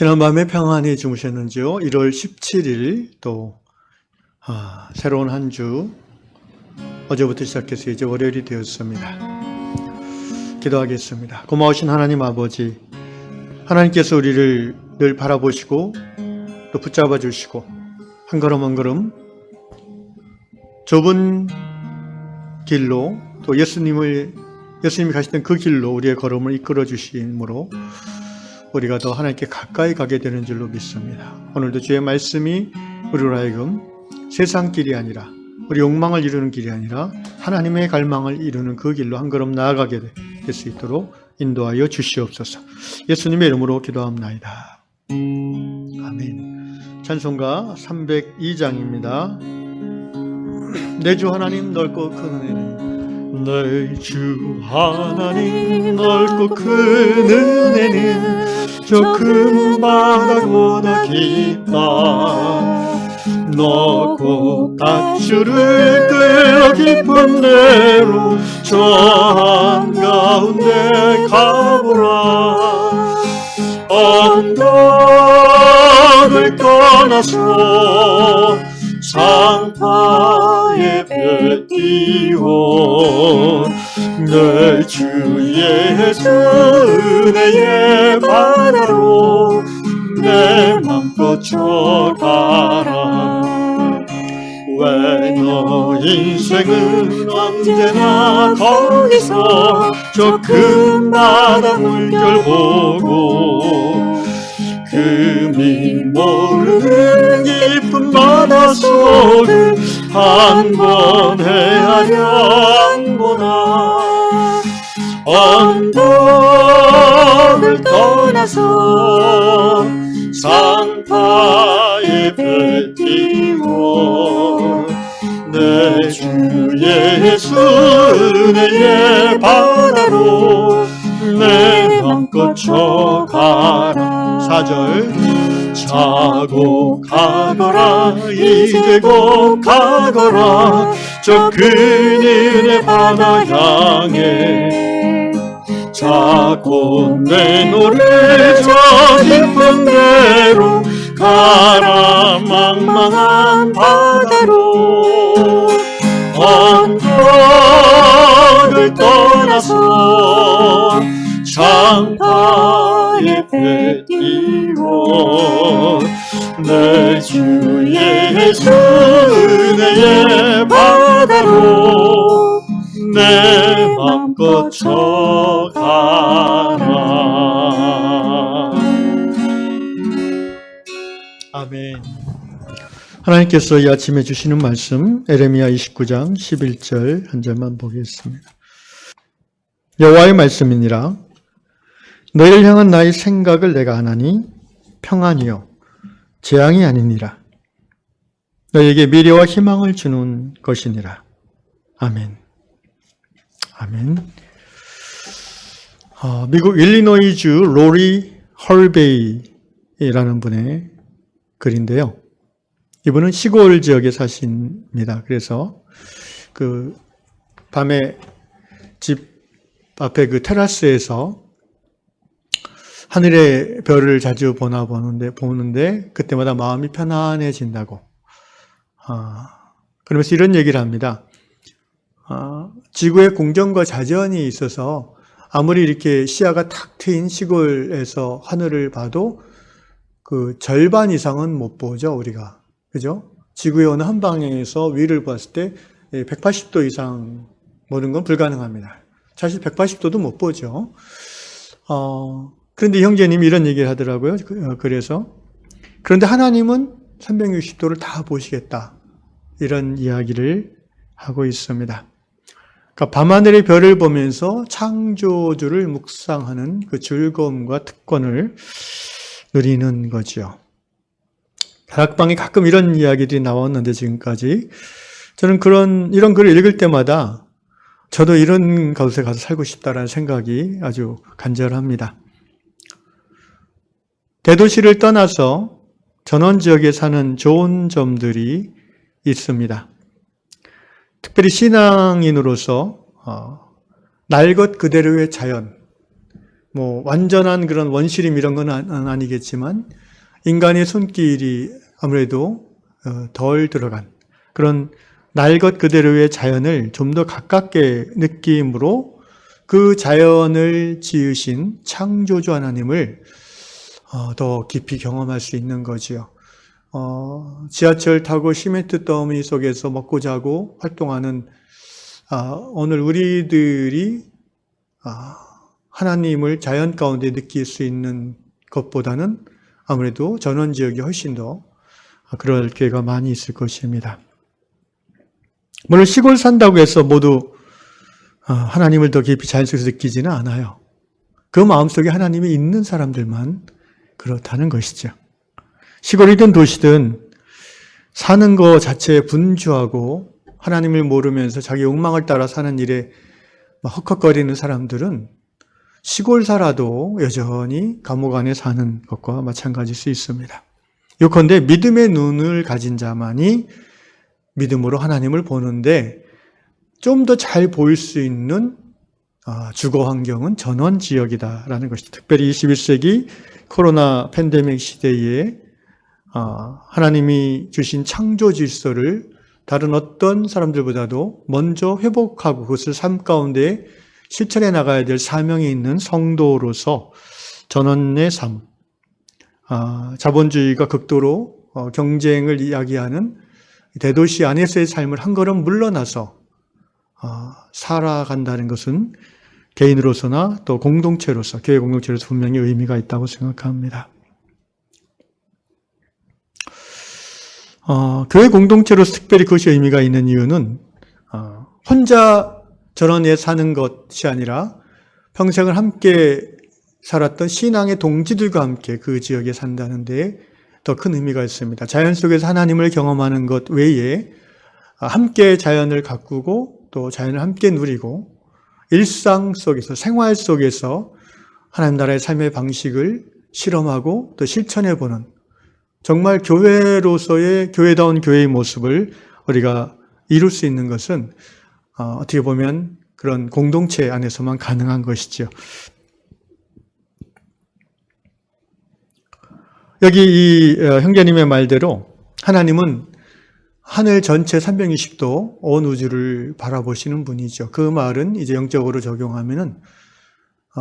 지난밤에 평안히 주무셨는지요? 1월 17일 또 새로운 한 주 어제부터 시작해서 이제 월요일이 되었습니다. 기도하겠습니다. 고마우신 하나님 아버지, 하나님께서 우리를 늘 바라보시고 또 붙잡아 주시고 한 걸음 한 걸음 좁은 길로 또 예수님이 가시던 그 길로 우리의 걸음을 이끌어 주심으로 우리가 더 하나님께 가까이 가게 되는 줄로 믿습니다. 오늘도 주의 말씀이 우리로 하여금 세상 길이 아니라 우리 욕망을 이루는 길이 아니라 하나님의 갈망을 이루는 그 길로 한 걸음 나아가게 될 수 있도록 인도하여 주시옵소서. 예수님의 이름으로 기도합나이다. 아멘. 찬송가 302장입니다. 내 주 하나님 넓고 큰 은혜는, 내 주 하나님 넓고 큰 은혜는 저 큰 바다보다 깊다. 높고 밧줄을 떼어 깊은 데로 저 한가운데 가보라. 언덕을 떠나서 상파의 배 띄워 내 주 예수 은혜의 바다로 내 맘껏 져가라. 왜 너 인생은 언제나 거기서 저 큰 바다 물결 보고 금이 모르는 깊은 바다 속을 한 번 헤아려보나. 언덕을 떠나서 상파의 배 띄워 내 주 예수 은혜의 바다로 내 맘껏 져가라. 4절 자고 가거라. 이제 곧 가거라. 저 큰 은혜 바다 향해 자고 내 노래 저 깊은 데로 가라. 망망한 바다로 언덕을 떠나서 상파의 배 띄워 내 주 예수 은혜의 바다로 내 맘껏 져가라. 아멘. 하나님께서 이 아침에 주시는 말씀 에레미야 29장 11절 한 절만 보겠습니다. 여호와의 말씀이니라. 너희를 향한 나의 생각을 내가 아나니 평안이요 재앙이 아니니라. 너희에게 미래와 희망을 주는 것이니라. 아멘. 아멘. 미국 일리노이주 로리 헐베이라는 분의 글인데요. 이분은 시골 지역에 사십니다. 그래서 그 밤에 집 앞에 그 테라스에서 하늘의 별을 자주 보는데 그때마다 마음이 편안해진다고. 그러면서 이런 얘기를 합니다. 지구의 공전과 자전이 있어서 아무리 이렇게 시야가 탁 트인 시골에서 하늘을 봐도 그 절반 이상은 못 보죠, 우리가. 그죠? 지구의 어느 한 방향에서 위를 봤을 때 180도 이상 보는 건 불가능합니다. 사실 180도도 못 보죠. 그런데 형제님이 이런 얘기를 하더라고요. 그런데 하나님은 360도를 다 보시겠다. 이런 이야기를 하고 있습니다. 그러니까 밤하늘의 별을 보면서 창조주를 묵상하는 그 즐거움과 특권을 누리는 거죠. 다락방에 가끔 이런 이야기들이 나왔는데 지금까지 저는 이런 글을 읽을 때마다 저도 이런 곳에 가서 살고 싶다라는 생각이 아주 간절합니다. 대도시를 떠나서 전원 지역에 사는 좋은 점들이 있습니다. 특별히 신앙인으로서 날 것 그대로의 자연, 뭐 완전한 그런 원시림 이런 건 아니겠지만 인간의 손길이 아무래도 덜 들어간 그런 날 것 그대로의 자연을 좀 더 가깝게 느낌으로 그 자연을 지으신 창조주 하나님을 더 깊이 경험할 수 있는 거지요. 지하철 타고 시멘트 더미 속에서 먹고 자고 활동하는 오늘 우리들이 하나님을 자연 가운데 느낄 수 있는 것보다는 아무래도 전원 지역이 훨씬 더 그럴 기회가 많이 있을 것입니다. 물론 시골 산다고 해서 모두 하나님을 더 깊이 자연 속에서 느끼지는 않아요. 그 마음속에 하나님이 있는 사람들만 그렇다는 것이죠. 시골이든 도시든 사는 것 자체에 분주하고 하나님을 모르면서 자기 욕망을 따라 사는 일에 헉헉거리는 사람들은 시골 살아도 여전히 감옥 안에 사는 것과 마찬가지일 수 있습니다. 요컨대 믿음의 눈을 가진 자만이 믿음으로 하나님을 보는데 좀 더 잘 보일 수 있는 주거 환경은 전원 지역이다라는 것이죠. 특별히 21세기 코로나 팬데믹 시대에 하나님이 주신 창조 질서를 다른 어떤 사람들보다도 먼저 회복하고 그것을 삶 가운데 실천해 나가야 될 사명이 있는 성도로서 전원의 삶, 자본주의가 극도로 경쟁을 이야기하는 대도시 안에서의 삶을 한 걸음 물러나서 살아간다는 것은 개인으로서나 또 공동체로서, 교회 공동체로서 분명히 의미가 있다고 생각합니다. 교회 공동체로서 특별히 그것이 의미가 있는 이유는 혼자 전원에 사는 것이 아니라 평생을 함께 살았던 신앙의 동지들과 함께 그 지역에 산다는 데 더 큰 의미가 있습니다. 자연 속에서 하나님을 경험하는 것 외에 함께 자연을 가꾸고 또 자연을 함께 누리고 일상 속에서 생활 속에서 하나님 나라의 삶의 방식을 실험하고 또 실천해보는 정말 교회로서의 교회다운 교회의 모습을 우리가 이룰 수 있는 것은 어떻게 보면 그런 공동체 안에서만 가능한 것이죠. 여기 이 형제님의 말대로 하나님은 하늘 전체 360도 온 우주를 바라보시는 분이죠. 그 말은 이제 영적으로 적용하면은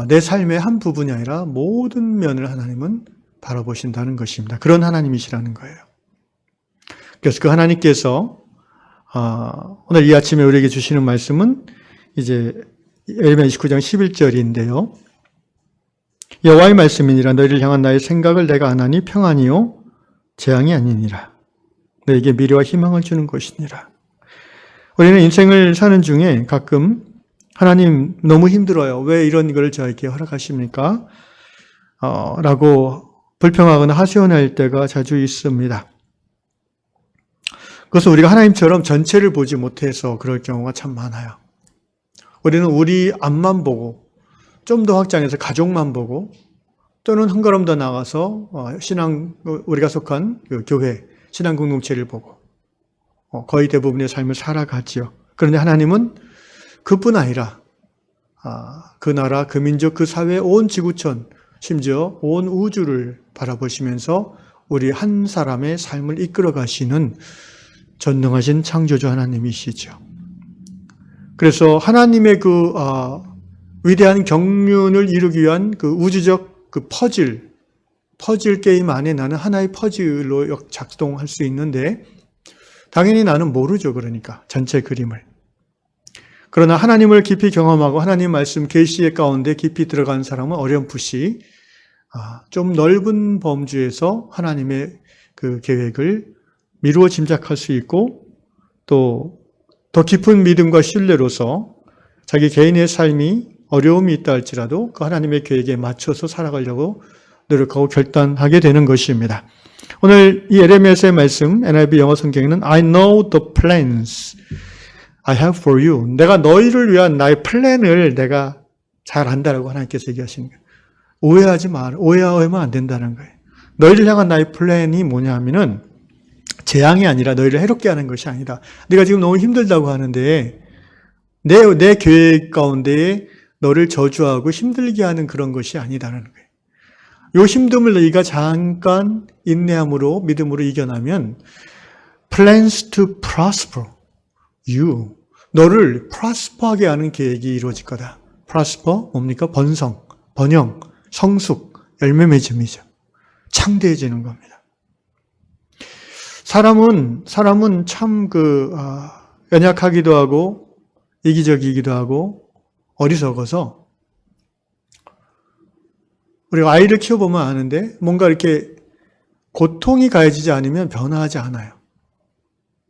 내 삶의 한 부분이 아니라 모든 면을 하나님은 바라보신다는 것입니다. 그런 하나님이시라는 거예요. 그래서 그 하나님께서 오늘 이 아침에 우리에게 주시는 말씀은 이제 예레미야 29장 11절인데요. 여호와의 말씀이니라 너희를 향한 나의 생각을 내가 아나니 평안이요 재앙이 아니니라. 너에게 미래와 희망을 주는 것이니라. 우리는 인생을 사는 중에 가끔 하나님 너무 힘들어요. 왜 이런 걸 저에게 허락하십니까? 라고 불평하거나 하소연할 때가 자주 있습니다. 그것은 우리가 하나님처럼 전체를 보지 못해서 그럴 경우가 참 많아요. 우리는 우리 앞만 보고 좀 더 확장해서 가족만 보고 또는 한 걸음 더 나가서 우리가 속한 그 교회, 신앙 공동체를 보고 거의 대부분의 삶을 살아가지요. 그런데 하나님은 그뿐 아니라 그 나라, 그 민족, 그 사회, 온 지구촌, 심지어 온 우주를 바라보시면서 우리 한 사람의 삶을 이끌어 가시는 전능하신 창조주 하나님이시죠. 그래서 하나님의 그 위대한 경륜을 이루기 위한 그 우주적 그 퍼즐 게임 안에 나는 하나의 퍼즐로 작동할 수 있는데 당연히 나는 모르죠. 그러니까 전체 그림을. 그러나 하나님을 깊이 경험하고 하나님 말씀 계시의 가운데 깊이 들어간 사람은 어렴풋이 좀 넓은 범주에서 하나님의 그 계획을 미루어 짐작할 수 있고 또 더 깊은 믿음과 신뢰로서 자기 개인의 삶이 어려움이 있다 할지라도 그 하나님의 계획에 맞춰서 살아가려고 노력하고 결단하게 되는 것입니다. 오늘 이 예레미야서의 말씀 NIV 영어 성경에는 I know the plans I have for you. 내가 너희를 위한 나의 플랜을 내가 잘 안다라고 하나님께서 얘기하시는 거예요. 오해하지 마. 오해하면 안 된다는 거예요. 너희를 향한 나의 플랜이 뭐냐 하면은 재앙이 아니라 너희를 해롭게 하는 것이 아니다. 네가 지금 너무 힘들다고 하는데 내 계획 가운데 너를 저주하고 힘들게 하는 그런 것이 아니다라는 거예요. 요 힘듦을 너희가 잠깐 인내함으로 믿음으로 이겨나면 plans to prosper you. 너를 prosper하게 하는 계획이 이루어질 거다. prosper 뭡니까? 번성, 번영, 성숙, 열매 맺음이죠. 창대해지는 겁니다. 사람은 참 연약하기도 하고 이기적이기도 하고 어리석어서 우리가 아이를 키워보면 아는데 뭔가 이렇게 고통이 가해지지 않으면 변화하지 않아요.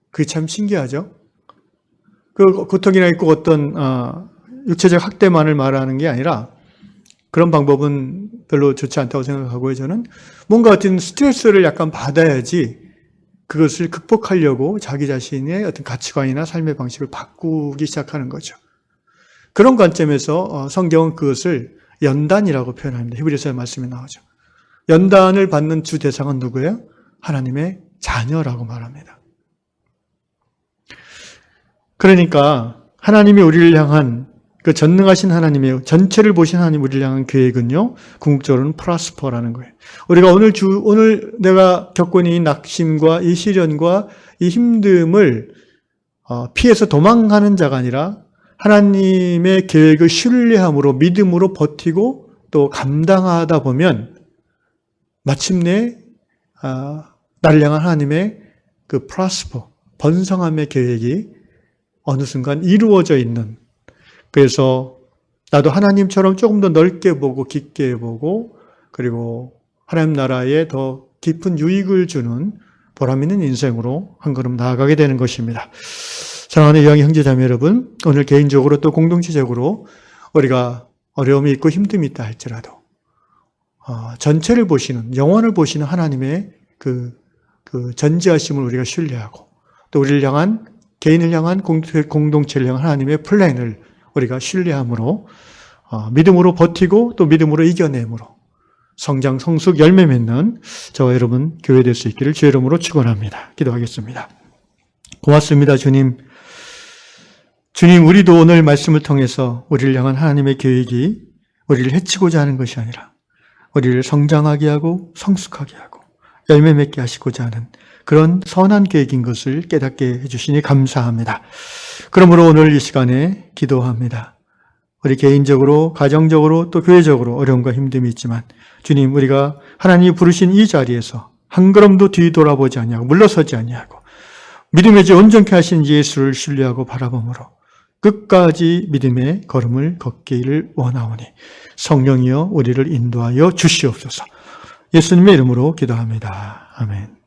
그게 참 신기하죠? 그 고통이나 있고 어떤 육체적 학대만을 말하는 게 아니라 그런 방법은 별로 좋지 않다고 생각하고요. 저는 뭔가 어떤 스트레스를 약간 받아야지 그것을 극복하려고 자기 자신의 어떤 가치관이나 삶의 방식을 바꾸기 시작하는 거죠. 그런 관점에서 성경은 그것을 연단이라고 표현합니다. 히브리서의 말씀이 나오죠. 연단을 받는 주 대상은 누구예요? 하나님의 자녀라고 말합니다. 그러니까 하나님이 우리를 향한 그 전능하신 하나님의 전체를 보신 하나님 우리를 향한 계획은요, 궁극적으로는 프라스퍼라는 거예요. 우리가 오늘 내가 겪고 있는 이 낙심과 이 시련과 이 힘듦을 피해서 도망가는 자가 아니라 하나님의 계획을 신뢰함으로 믿음으로 버티고 또 감당하다 보면 마침내 나를 향한 하나님의 그 프라스퍼 번성함의 계획이 어느 순간 이루어져 있는, 그래서 나도 하나님처럼 조금 더 넓게 보고 깊게 보고 그리고 하나님 나라에 더 깊은 유익을 주는 보람 있는 인생으로 한 걸음 나아가게 되는 것입니다. 사랑하는 이왕의 형제자매 여러분, 오늘 개인적으로 또 공동체적으로 우리가 어려움이 있고 힘듦이 있다 할지라도 전체를 보시는, 영원을 보시는 하나님의 그 전지하심을 우리가 신뢰하고 또 우리를 향한, 개인을 향한 공동체를 향한 하나님의 플랜을 우리가 신뢰함으로 믿음으로 버티고 또 믿음으로 이겨내므로 성장, 성숙, 열매 맺는 저와 여러분 교회 될 수 있기를 주의 이름으로 축원합니다. 기도하겠습니다. 고맙습니다, 주님. 주님, 우리도 오늘 말씀을 통해서 우리를 향한 하나님의 계획이 우리를 해치고자 하는 것이 아니라 우리를 성장하게 하고 성숙하게 하고 열매 맺게 하시고자 하는 그런 선한 계획인 것을 깨닫게 해주시니 감사합니다. 그러므로 오늘 이 시간에 기도합니다. 우리 개인적으로, 가정적으로, 또 교회적으로 어려움과 힘듦이 있지만 주님, 우리가 하나님이 부르신 이 자리에서 한 걸음도 뒤돌아보지 아니하고 물러서지 아니하고 믿음의 지 온전케 하신 예수를 신뢰하고 바라봄으로 끝까지 믿음의 걸음을 걷기를 원하오니 성령이여 우리를 인도하여 주시옵소서. 예수님의 이름으로 기도합니다. 아멘.